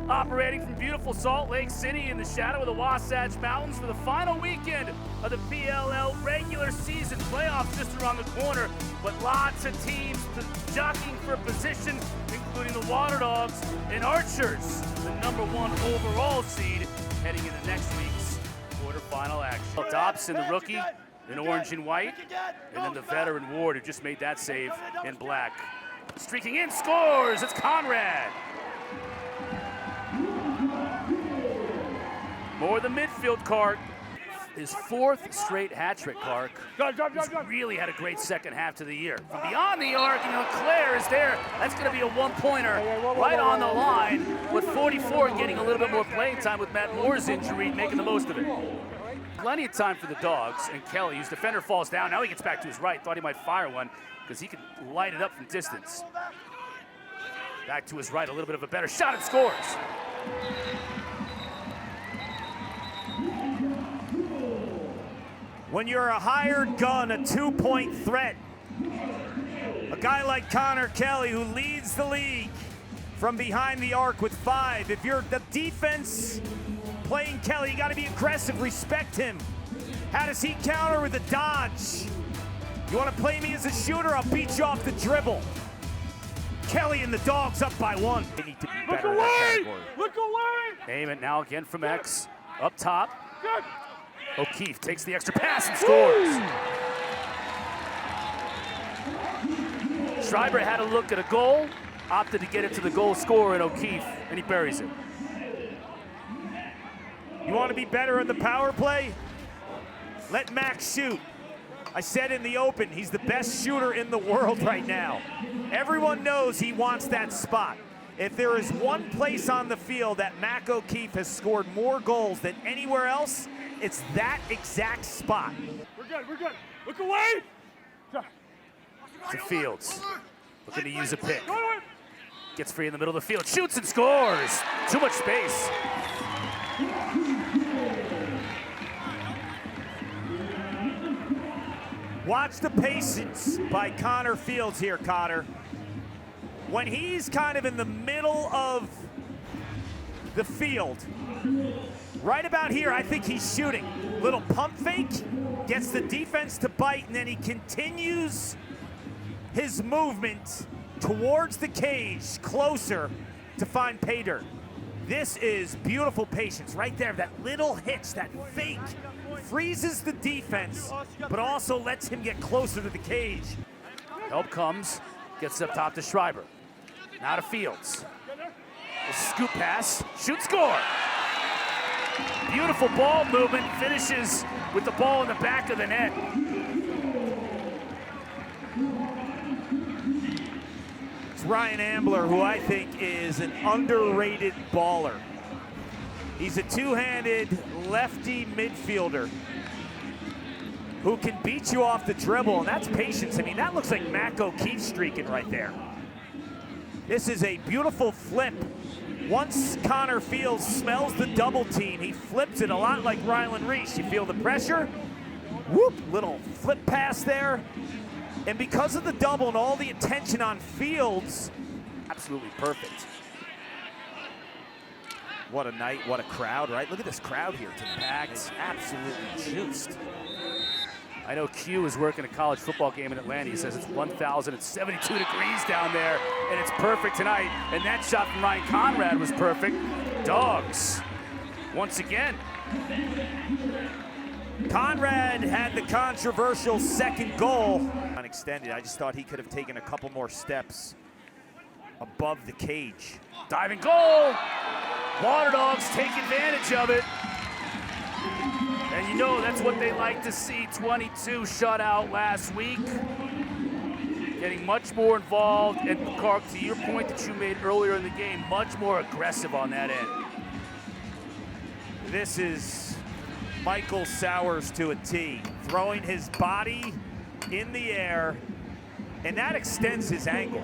operating from beautiful Salt Lake City in the shadow of the Wasatch Mountains for the final weekend of the PLL regular season. Playoffs just around the corner, but lots of teams jockeying for position, including the WATERDOGS and Archers, the #1 overall seed, heading into next week's quarterfinal action. Dobson, the rookie, in orange and white, and then the veteran Ward, who just made that save in black. Streaking in, scores! It's Conrad. More the midfield, Clark. His 4th straight hat trick, Clark. He's really had a great second half to the year. From beyond the arc, and Leclerc is there. That's going to be a one-pointer right on the line, with 44 getting a little bit more playing time with Matt Moore's injury, making the most of it. Plenty of time for the Dogs, and Kelly, whose defender falls down. Now he gets back to his right. Thought he might fire one because he could light it up from distance. Back to his right, a little bit of a better shot, and scores. When you're a hired gun, a 2-point threat, a guy like Connor Kelly, who leads the league from behind the arc with 5. If you're the defense playing Kelly, you got to be aggressive, respect him. How does he counter with a dodge? You want to play me as a shooter? I'll beat you off the dribble. Kelly and the Dogs up by 1. They need to be better in that category. Look away! Aim it now again from X. Up top. Good. O'Keefe takes the extra pass and scores. Schreiber had a look at a goal, opted to get it to the goal scorer in O'Keefe, and he buries it. You want to be better in the power play? Let Max shoot. I said in the open, he's the best shooter in the world right now. Everyone knows he wants that spot. If there is one place on the field that Mac O'Keefe has scored more goals than anywhere else, it's that exact spot. We're good. Look away! To Fields, looking to use a pick. Gets free in the middle of the field, shoots and scores! Too much space. Watch the patience by Connor Fields here, Cotter. When he's kind of in the middle of the field, right about here, I think he's shooting. Little pump fake, gets the defense to bite, and then he continues his movement towards the cage, closer to find pay dirt. This is beautiful patience right there. That little hitch, that fake, freezes the defense, but also lets him get closer to the cage. Help comes, gets up top to Schreiber. Now to Fields. A scoop pass, shoot, score! Beautiful ball movement, finishes with the ball in the back of the net. It's Ryan Ambler, who I think is an underrated baller. He's a two-handed lefty midfielder who can beat you off the dribble, and that's patience. I mean, that looks like Mac O'Keefe streaking right there. This is a beautiful flip. Once Connor Fields smells the double team, he flips it a lot like Rylan Reese. You feel the pressure, whoop, little flip pass there. And because of the double and all the attention on Fields, absolutely perfect. What a night, what a crowd, right? Look at this crowd here tonight. Packed, absolutely juiced. I know Q is working a college football game in Atlanta. He says it's 1,072 degrees down there, and it's perfect tonight. And that shot from Ryan Conrad was perfect. Dogs, once again. Conrad had the controversial second goal. Unextended, I just thought he could have taken a couple more steps above the cage. Diving goal! WATERDOGS take advantage of it. And you know that's what they like to see. 22 shutout last week. Getting much more involved, and Clark, to your point that you made earlier in the game, much more aggressive on that end. This is Michael Sowers to a T, throwing his body in the air, and that extends his angle.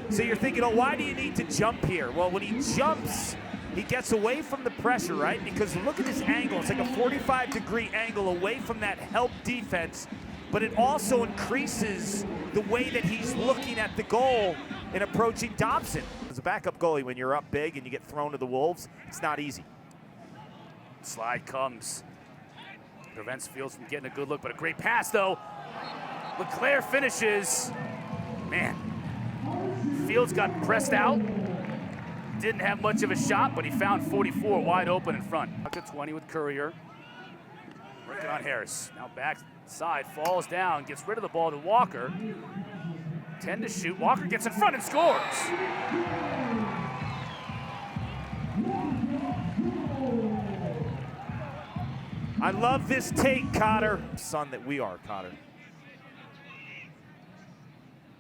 So you're thinking, oh, why do you need to jump here? Well, when he jumps, he gets away from the pressure, right? Because look at his angle. It's like a 45-degree angle away from that help defense, but it also increases the way that he's looking at the goal and approaching Dobson. As a backup goalie, when you're up big and you get thrown to the Wolves, it's not easy. Slide comes. Prevents Fields from getting a good look, but a great pass, though. LeClaire finishes. Man, Fields got pressed out. Didn't have much of a shot, but he found 44 wide open in front. Up to 20 with Courier. Working on Harris. Now back side, falls down, gets rid of the ball to Walker. 10 to shoot. Walker gets in front and scores. I love this take, Cotter. Son that we are, Cotter.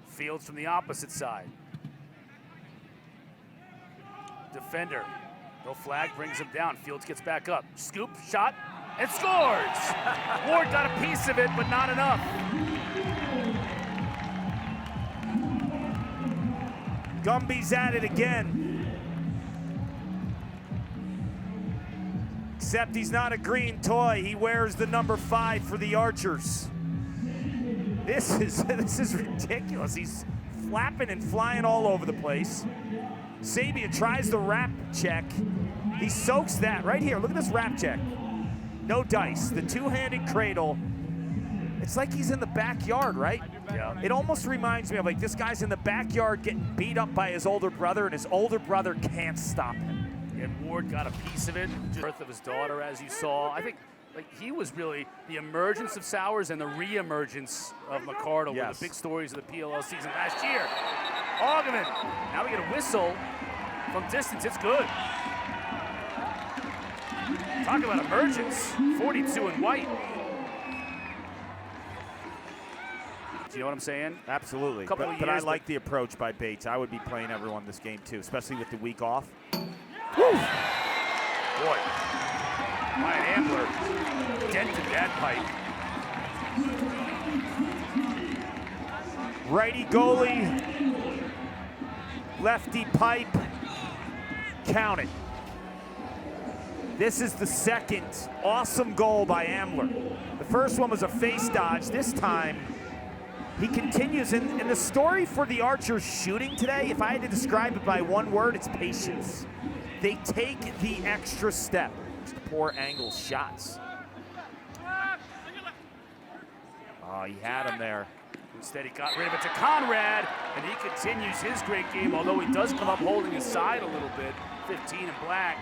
Fields from the opposite side. Defender. No flag, brings him down. Fields gets back up. Scoop, shot, and scores! Ward got a piece of it, but not enough. Gumby's at it again. Except he's not a green toy. He wears the number 5 for the Archers. This is ridiculous. He's flapping and flying all over the place. Sabia tries the wrap check. He soaks that right here. Look at this wrap check. No dice. The two-handed cradle. It's like he's in the backyard, right? Yeah. It almost reminds me of like this guy's in the backyard getting beat up by his older brother, and his older brother can't stop him. And Ward got a piece of it. The birth of his daughter, as you saw. I think like he was really the emergence of Sowers and the re-emergence of McCardle. Yes. With the big stories of the PLL season last year. Ogman. Now we get a whistle from distance. It's good. Talk about emergence. 42 in white. Do you know what I'm saying? Absolutely. But I like the approach by Bates. I would be playing everyone this game too, especially with the week off. Woo! Boy, Ryan Ambler dented that pipe. Righty goalie, lefty pipe, count it. This is the second awesome goal by Ambler. The first one was a face dodge. This time, he continues. And the story for the Archers shooting today, if I had to describe it by one word, it's patience. They take the extra step. Just poor angle shots. Oh, he had him there. Instead, he got rid of it to Conrad, and he continues his great game, although he does come up holding his side a little bit. 15 in black.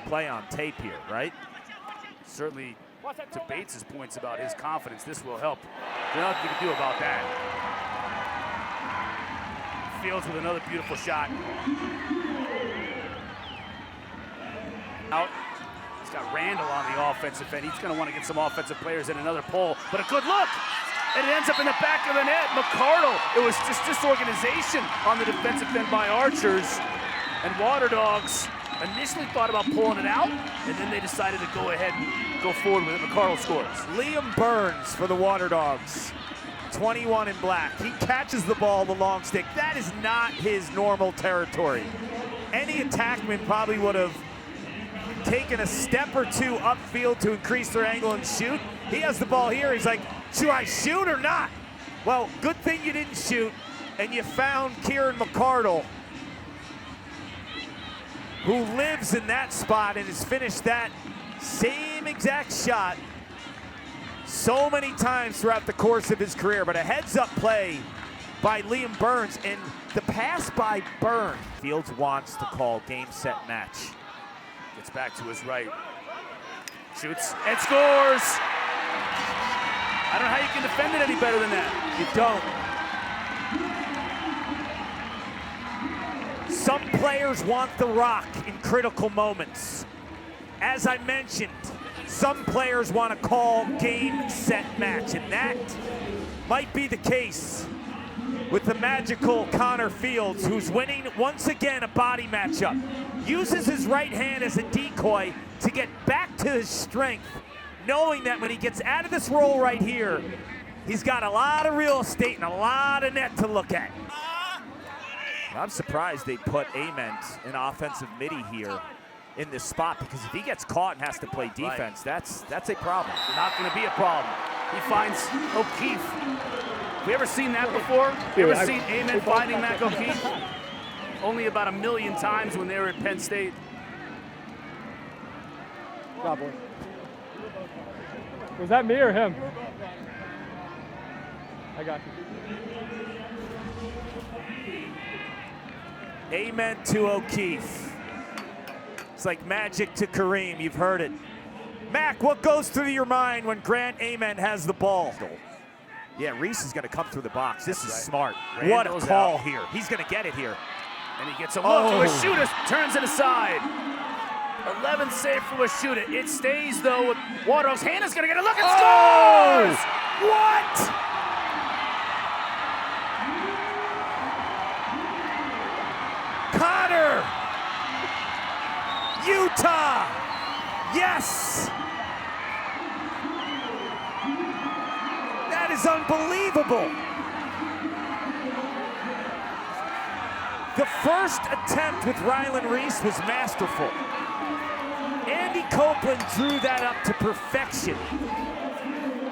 Play on tape here, right? Certainly, to Bates' points about his confidence, this will help. There's nothing you can do about that. Fields with another beautiful shot. Out. He's got Randall on the offensive end. He's going to want to get some offensive players in another pole. But a good look. And it ends up in the back of the net. McCardle. It was just disorganization on the defensive end by Archers. And WaterDogs initially thought about pulling it out, and then they decided to go ahead and go forward with it. McCardle scores. Liam Burns for the WaterDogs. 21 in black. He catches the ball, the long stick. That is not his normal territory. Any attackman probably would have taken a step or two upfield to increase their angle and shoot. He has the ball here. He's like, should I shoot or not? Well, good thing you didn't shoot, and you found Kieran McCardle, who lives in that spot and has finished that same exact shot so many times throughout the course of his career. But a heads-up play by Liam Burns, and the pass by Burns. Fields wants to call game, set, match. Gets back to his right. Shoots and scores! I don't know how you can defend it any better than that. You don't. Some players want the rock in critical moments. As I mentioned, some players want to call game, set, match, and that might be the case with the magical Connor Fields, who's winning once again a body matchup. Uses his right hand as a decoy to get back to his strength, knowing that when he gets out of this roll right here, he's got a lot of real estate and a lot of net to look at. I'm surprised they put Ament in offensive midi here in this spot, because if he gets caught and has to play defense, that's a problem. Not going to be a problem. He finds O'Keefe. Have we ever seen that before? You ever seen Amen finding Mac O'Keefe? Only about 1 million times when they were at Penn State. Boy. Was that me or him? I got you. Amen to O'Keefe. It's like magic to Kareem, you've heard it. Mac, what goes through your mind when Grant Amen has the ball? Yeah, Reese is going to come through the box. This is smart. What a call here. He's going to get it here. And he gets a look to Washuta, turns it aside. 11th save for Washuta. It stays, though, with WATERDOGS. Hannah's going to get a look and scores! What? Connor! Utah! Yes! That is unbelievable. The first attempt with Rylan Reese was masterful. Andy Copeland drew that up to perfection.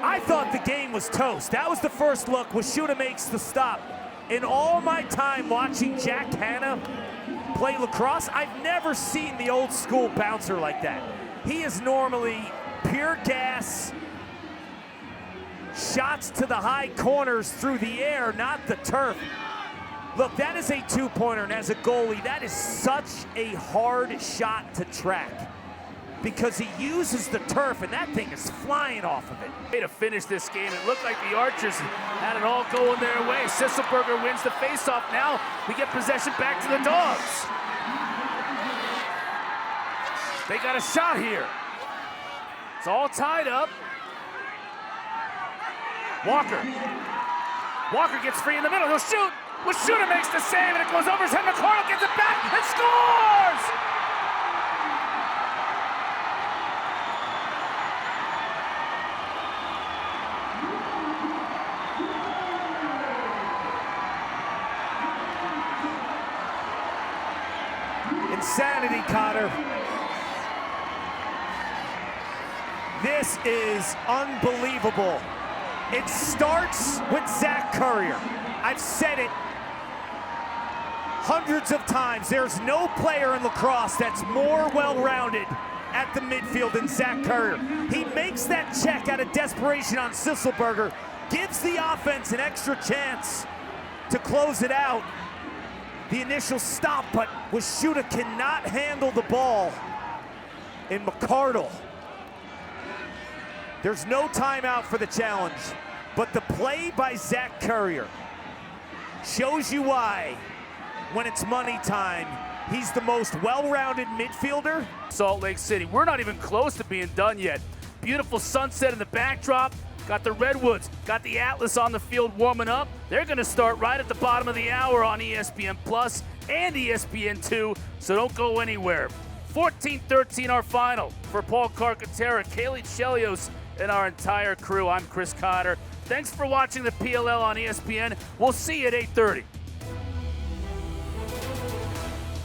I thought the game was toast. That was the first look. Washuta makes the stop. In all my time watching Jack Hanna play lacrosse, I've never seen the old school bouncer like that. He is normally pure gas, shots to the high corners through the air, not the turf. Look, that is a two-pointer, and as a goalie, that is such a hard shot to track because he uses the turf, and that thing is flying off of it. Way to finish this game. It looked like the Archers had it all going their way. Sisselberger wins the faceoff. Now we get possession back to the Dogs. They got a shot here. It's all tied up. Walker gets free in the middle. He'll shoot. Washuta makes the save, and it goes over his head. McCardle gets it back and scores! Insanity, Connor. This is unbelievable. It starts with Zach Currier. I've said it hundreds of times. There's no player in lacrosse that's more well-rounded at the midfield than Zach Currier. He makes that check out of desperation on Sisselberger, gives the offense an extra chance to close it out. The initial stop, but Washuta cannot handle the ball. And McCardle, there's no timeout for the challenge, but the play by Zach Currier shows you why, when it's money time, he's the most well-rounded midfielder. Salt Lake City, we're not even close to being done yet. Beautiful sunset in the backdrop. Got the Redwoods, got the Atlas on the field warming up. They're gonna start right at the bottom of the hour on ESPN Plus and ESPN2, so don't go anywhere. 14-13 our final. For Paul Carcaterra, Kaylee Chelios, and our entire crew, I'm Chris Cotter. Thanks for watching the PLL on ESPN. We'll see you at 8:30.